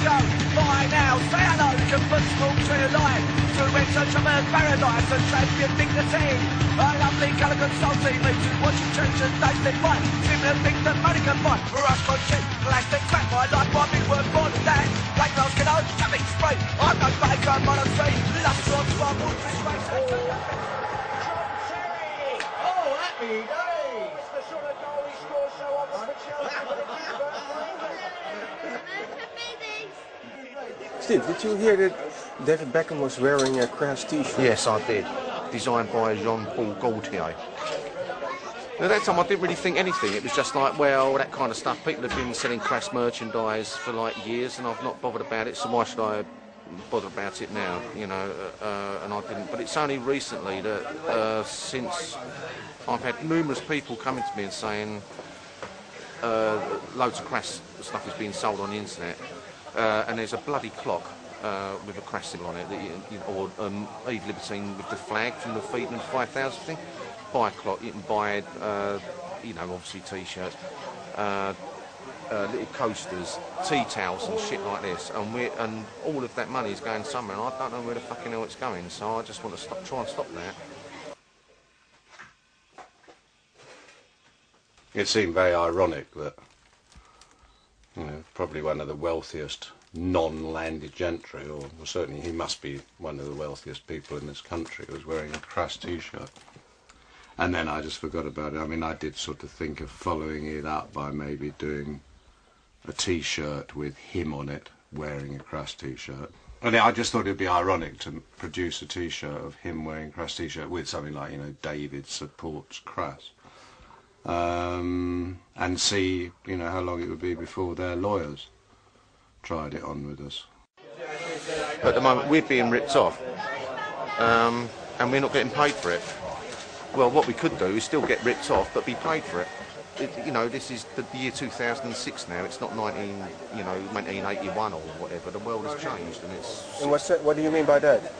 go. By now, say hello, converts will to life. To enter German paradise and champion dignity. A lovely colour consulting me to watch you change and taste it fine. Similar things that money can buy. Rush content, plastic crap. My life might be worth more than that. Like girls can own something straight. I'm no baker, I'm on a street. Love drugs, my wood, fish, race, Oh, happy days! The sort of goal he scores so often for Chelsea for the keeper. Steve, did you hear that David Beckham was wearing a CRASS t-shirt? Yes, I did. Designed by Jean-Paul Gaultier. At that time I didn't really think anything. It was just like, well, that kind of stuff. People have been selling CRASS merchandise for like years and I've not bothered about it, so why should I bother about it now, you know? And I didn't. But it's only recently that since I've had numerous people coming to me and saying loads of CRASS stuff is being sold on the internet. And there's a bloody clock with a CRASS symbol on it, that or Eve Libertine with the flag from the Feedman 5000 thing. Buy a clock, you can buy, you know, obviously t-shirts, little coasters, tea towels and shit like this, and all of that money is going somewhere, and I don't know where the fucking hell it's going, so I just want to try and stop that. It seemed very ironic that, you know, probably one of the wealthiest non-landed gentry, or well, certainly he must be one of the wealthiest people in this country, was wearing a CRASS t-shirt. And then I just forgot about it. I mean, I did sort of think of following it up by maybe doing a t-shirt with him on it, wearing a CRASS t-shirt. And I just thought it'd be ironic to produce a t-shirt of him wearing a CRASS t-shirt with something like, you know, David supports CRASS. And see, you know, how long it would be before their lawyers tried it on with us. But at the moment we're being ripped off, and we're not getting paid for it. Well, what we could do is still get ripped off, but be paid for it. You know, this is the year 2006 now. It's not 1981 or whatever. The world has changed, and it's. And what do you mean by that?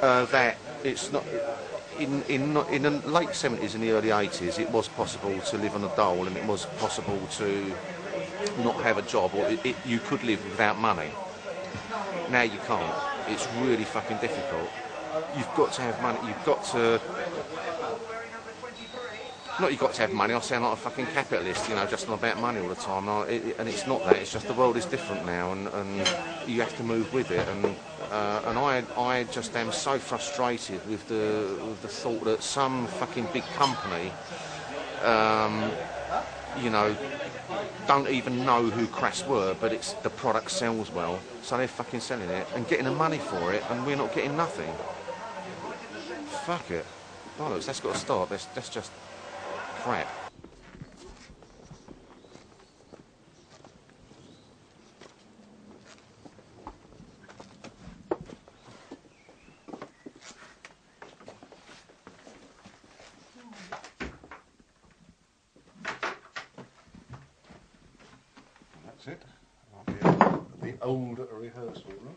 That it's not. In the late 70s and the early 80s, it was possible to live on a dole, and it was possible to not have a job, or you could live without money. Now you can't. It's really fucking difficult. You've got to have money. You've got to. Not you've got to have money. I sound like a fucking capitalist, you know, just on about money all the time. And it's not that. It's just the world is different now, and you have to move with it. And I just am so frustrated with the thought that some fucking big company, you know, don't even know who CRASS were, but it's the product sells well, so they're fucking selling it and getting the money for it, and we're not getting nothing. Fuck it. Bollocks, that's got to stop. That's just crap. That's it. The old rehearsal room.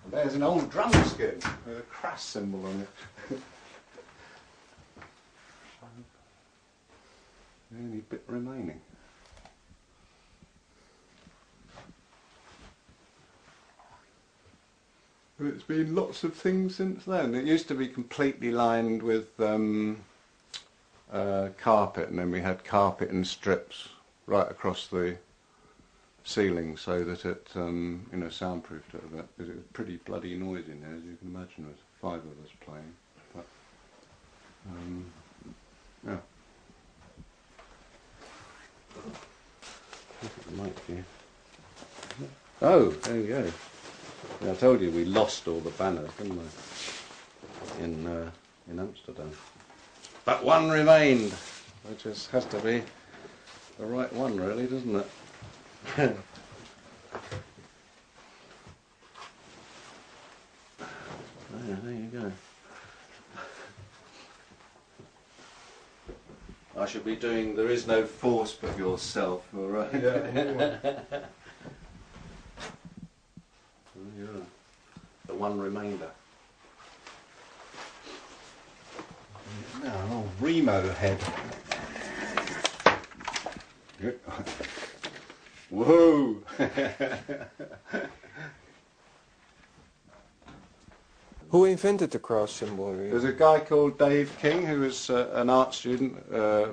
And there's an old drum skin with a CRASS symbol on it. The only bit remaining. It's been lots of things since then. It used to be completely lined with carpet, and then we had carpet and strips right across the ceiling so that it, you know, soundproofed it a bit, because it was pretty bloody noisy in there, as you can imagine. There was 5 of us playing. But, yeah. Look at the mic here. Oh, there you go. Yeah, I told you we lost all the banners, didn't we? In Amsterdam. But one remained, which has to be the right one, really, doesn't it? There you go. I should be doing "There is no force but yourself," all right? Yeah. Yeah. The one remainder. Now, an old Remo head. Whoa! Who invented the cross symbol? There's a guy called Dave King who was an art student,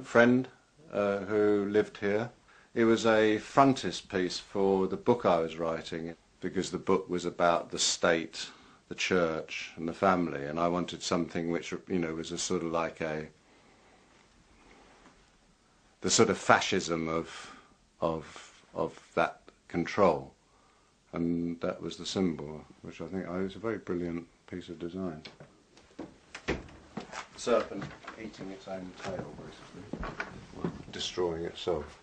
friend, who lived here. It was a frontispiece for the book I was writing, because the book was about the state, the church and the family, and I wanted something which, you know, was a sort of like the sort of fascism of that control, and that was the symbol, which I think was a very brilliant piece of design. Serpent eating its own tail, basically, destroying itself.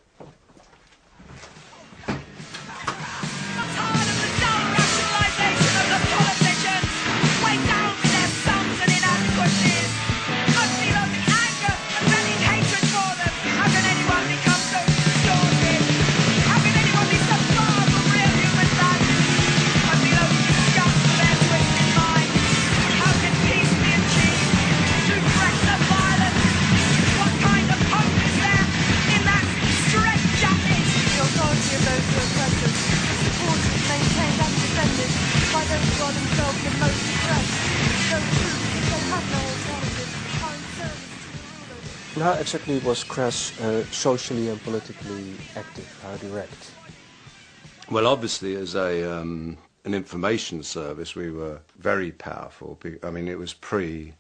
And how exactly was CRASS socially and politically active? How direct? Well, obviously, as an information service, we were very powerful. I mean, it was pre-internet,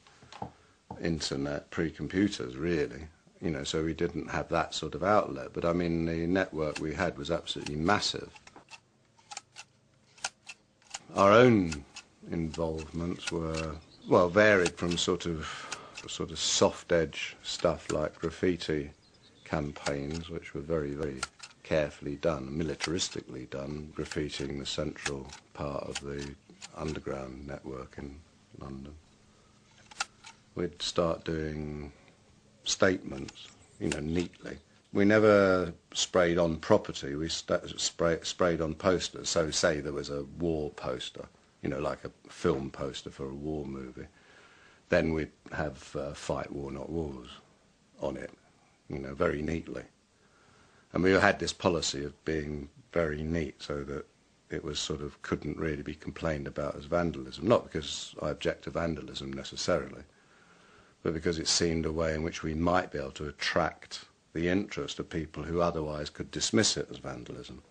pre-computers, really. You know, so we didn't have that sort of outlet. But I mean, the network we had was absolutely massive. Our own involvements were, well, varied from sort of soft edge stuff like graffiti campaigns, which were very, very carefully done, militaristically done, graffitiing the central part of the underground network in London. We'd start doing statements, you know, neatly. We never sprayed on property, we sprayed on posters. So say there was a war poster, you know, like a film poster for a war movie. Then we'd have Fight War Not Wars on it, you know, very neatly. And we had this policy of being very neat so that it was sort of couldn't really be complained about as vandalism. Not because I object to vandalism necessarily, but because it seemed a way in which we might be able to attract the interest of people who otherwise could dismiss it as vandalism.